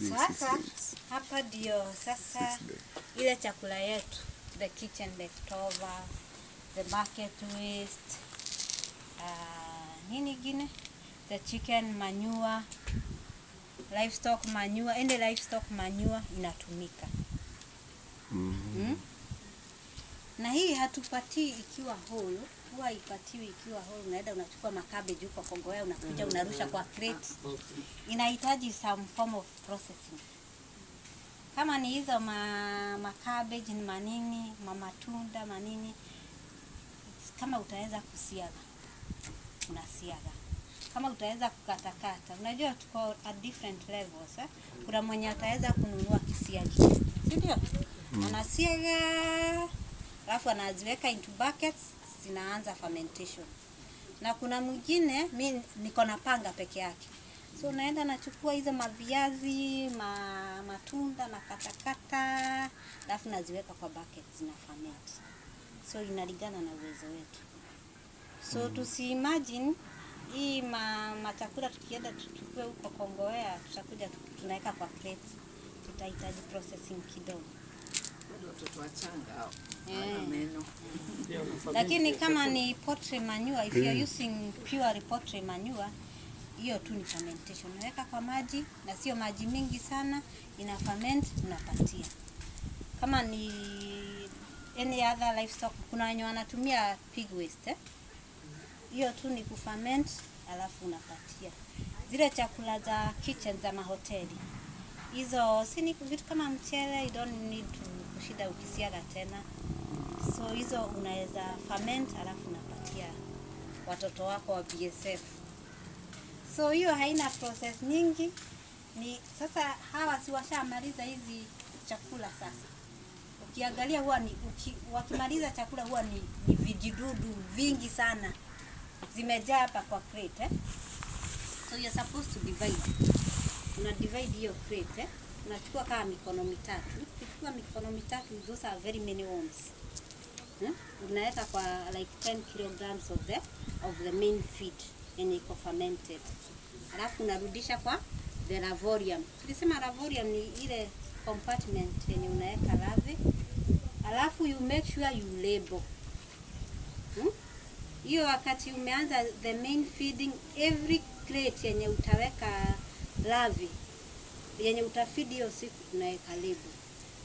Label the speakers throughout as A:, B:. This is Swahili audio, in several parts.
A: Sasa hapa ndio sasa ile chakula yetu, the kitchen leftover, the market waste, nini gine, the chicken manure, livestock manure, any livestock manure inatumika. Na hii hatupatii ikiwa whole, huwa ipatiwi ikiwa whole. Unaenda unachukua makabeji huko Kongowea, unakuja unarusha kwa crate. Inahitaji some form of processing. Kama ni hizo makabeji ni manini, matunda manini, kama utaweza kusiaga, unasiaga. Kama utaweza kukatakata, unajua tuko at different levels, Kuna mwenye ataweza kununua kisiagi, si ndio? Anasiaga, alafu anaziweka into buckets, zinaanza fermentation. Na kuna mwingine, mimi niko na panga peke yake. So naenda nachukua hizo maviazi, matunda na katakata, alafu naziweka kwa buckets na ferment. So inalingana na uwezo wetu. So tusiimagine hii machakula tukienda tuchukue huko Kongowea, tutakuja tunaweka kwa crate. Tutahitaji processing kidogo.
B: Watoto wachanga hao. Meno.
A: Lakini kama ni poultry manure, if you're using pure poultry manure, hiyo tu ni fermentation. Unaweka kwa maji na sio maji mingi sana, ina ferment, unapatia. Kama ni any other livestock, kuna wenye wanatumia pig waste, hiyo tu ni kuferment alafu unapatia. Zile chakula za kitchen za mahoteli, hizo si ni vitu kama mchele, you don't need to kushida ukisiaga tena. So hizo unaweza ferment alafu unapatia watoto wako wa BSF. So hiyo haina process nyingi. Ni sasa hawa si washamaliza hizi chakula sasa. Ukiangalia huwa ni wakimaliza chakula huwa ni vijidudu vingi sana. Zimejaa hapa kwa crate, So you're supposed to divide. Una divide hiyo crate, Unachukua kama mikono mitatu. Ukichukua mikono mitatu, those are very many worms. Unaweka kwa like 10 kilograms of the main feed yenye iko fermented. Alafu unarudisha kwa the lavorium. Tulisema lavorium ni ile compartment yenye unaweka larvae. Alafu you make sure you label. Hiyo wakati umeanza the main feeding, every crate yenye utaweka larvae, yenye utafeed hiyo siku unaweka label.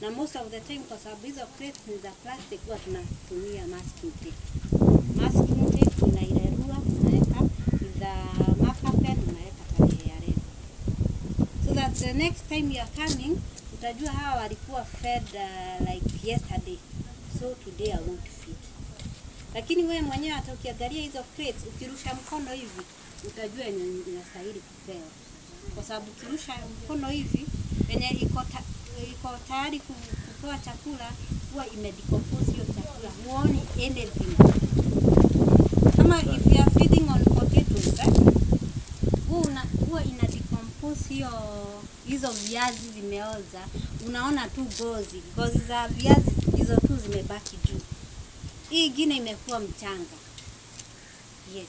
A: Na most of the time kwa sababu hizo crates ni za plastic, huwa tunatumia masking tape. Masking tape unairarua, unaweka with the marker pen, unaweka tarehe ya label. So that the next time you are coming, utajua hawa walikuwa fed like yesterday. So today I won't feed. Lakini wewe mwenyewe hata ukiangalia hizo crates, ukirusha mkono hivi, utajua inastahili kupewa. Kwa sababu ukirusha mkono hivi, yenye iko tayari kupewa chakula, huwa imedecompose hiyo chakula. Huoni anything. Kama if you are feeding on potatoes, huwa ina decompose hizo viazi zimeoza. Unaona tu gozi za viazi hizo tu zimebaki juu. Hii ingine imekuwa mchanga. Yes.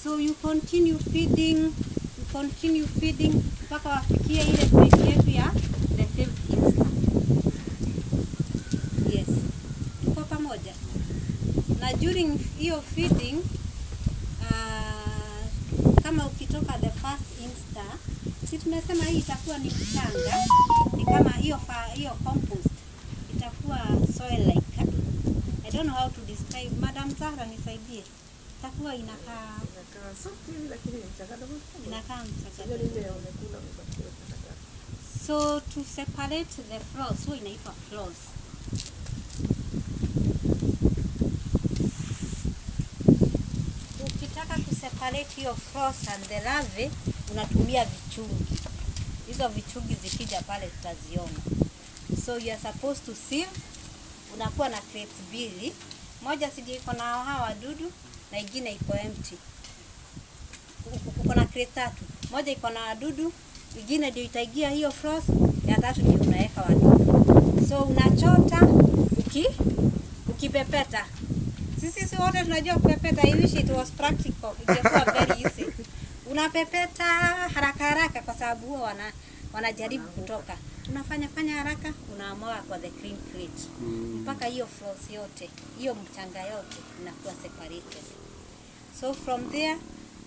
A: So you continue feeding mpaka wafikie ile stage yetu ya the 5th instar. Yes. Tuko pamoja. Na during hiyo feeding, kama ukitoka the first instar, si tumesema hii itakuwa ni mchanga, ni kama hiyo compost itakuwa soil like. I don't know how to describe. Madam Zahra nisaidie. Itakuwa inakaa
B: soft lakini mchanganyiko.
A: Inakaa mchanganyiko. So to separate the floss, so inaitwa floss. Ukitaka kuseparate hiyo floss and the larvae, unatumia vichungi. Hizo vichungi zikija pale tutaziona. So you are supposed to sieve. Unakuwa na crates mbili. Moja sije iko na hawa wadudu na nyingine iko empty. Uko na crate tatu. Moja iko na wadudu, nyingine ndio itaingia hiyo floss, ya tatu ndio unaweka wadudu. So unachota ukipepeta. Sisi wote tunajua kupepeta. I wish it was practical. Ingekuwa very easy. unapepeta haraka haraka kwa sababu huwa wanajaribu kutoka. Unafanya haraka, unaamua kwa the clean crate. Mpaka hiyo floss yote, hiyo mchanga yote inakuwa separated. So from there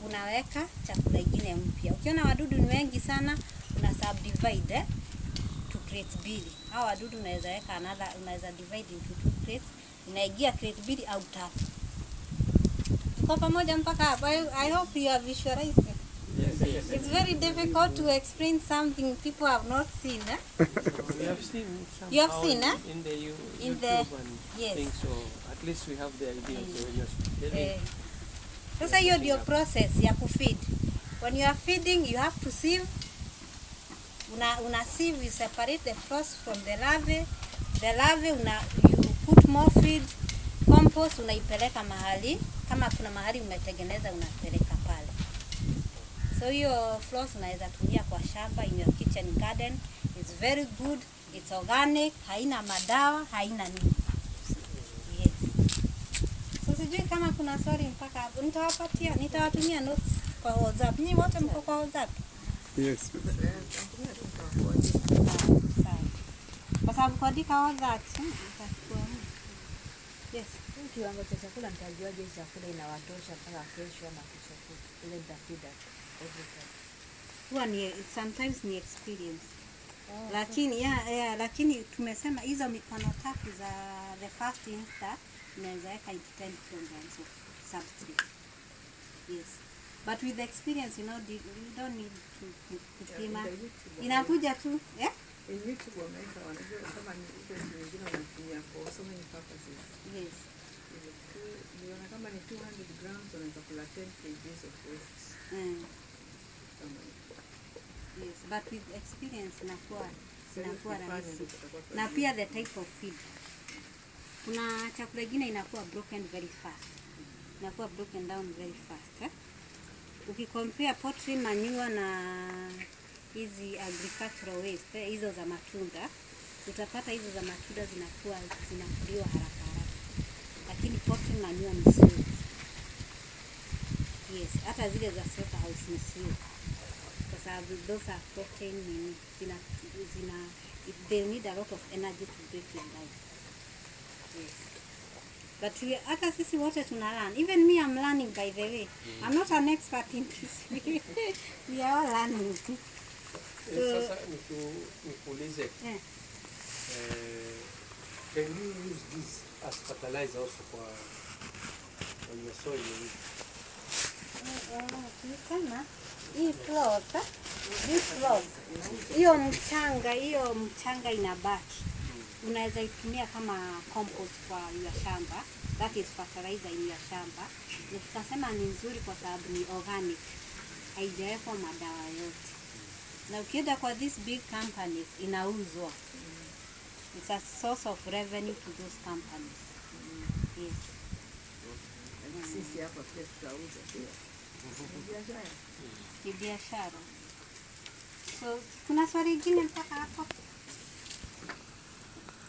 A: unaweka chakula ingine mpya. Ukiona wadudu ni wengi sana, una subdivide to crates mbili. Hao wadudu unaweza weka unaweza divide into 2 crates. Unaingia crate mbili au 3. Tuko pamoja mpaka hapa? I hope you are visualizing. Yes. It's very difficult to explain something people have not seen.
C: We have seen some.
A: You have seen,
C: in the
A: YouTube
C: and
A: yes.
C: things, so at least we have the idea. So just
A: sasa hiyo ndio process ya kufeed. When you are feeding, you have to sieve. Una sieve, you separate the floss from the larvae. The larvae you put more feed, compost unaipeleka mahali. Kama kuna mahali umetengeneza unapeleka pale. So hiyo floss unaweza tumia kwa shamba, in your kitchen garden. It's very good, it's organic, haina madawa, haina nini. Yes. So sijui kama kuna swali mpaka hapo. Nitawatumia notes kwa WhatsApp. Nyinyi wote mko kwa WhatsApp?
D: Yes.
A: Sawa. Kwa sababu kuandika all that. Yes.
E: Kiwango cha chakula nitajuaje chakula inawatosha mpaka kesho ama kesho kutwa? Ile nitafida every time.
A: Huwa ni sometimes ni experience. Lakini lakini tumesema hizo mikono tatu za the first instar unaweza weka 10 kilograms of substrate. Yes. But with experience, you don't need to kupima. Inakuja tu, yeah?
B: In YouTube wameweka wanajua kama ni different wengine wanatumia for so many purposes.
A: Yes.
B: Niona kama ni 200 grams unaweza kula 10 kg of waste.
A: Yes, but with experience inakuwa rahisi. Na pia the type of feed. Kuna chakula kingine inakuwa broken very fast. Inakuwa broken down very fast. Ukicompare poultry manure na hizi agricultural waste, hizo za matunda, utapata hizo za matunda zinakuliwa haraka. Lakini poultry manure ni slow. Yes, hata zile za slaughterhouse ni slow. Kwa sababu those are protein they need a lot of energy to break it down. Yes. But hata sisi wote tuna learn. Even me, I'm learning, by the way. I'm not an expert in this. We are all learning.
C: sasa nikuulize. Can you use this as fertilizer also for your soil?
A: Hii floss, hiyo mchanga inabaki. Unaweza itumia kama compost kwa your shamba. That is fertilizer in your shamba. Nikasema ni nzuri kwa sababu ni organic. Haijawekwa madawa yote. Na ukienda kwa these big companies inauzwa. It's a source of revenue to those companies. Yes.
B: Sisi hapa pia tutauza pia.
A: Ni biashara. So kuna swali lingine mpaka hapo?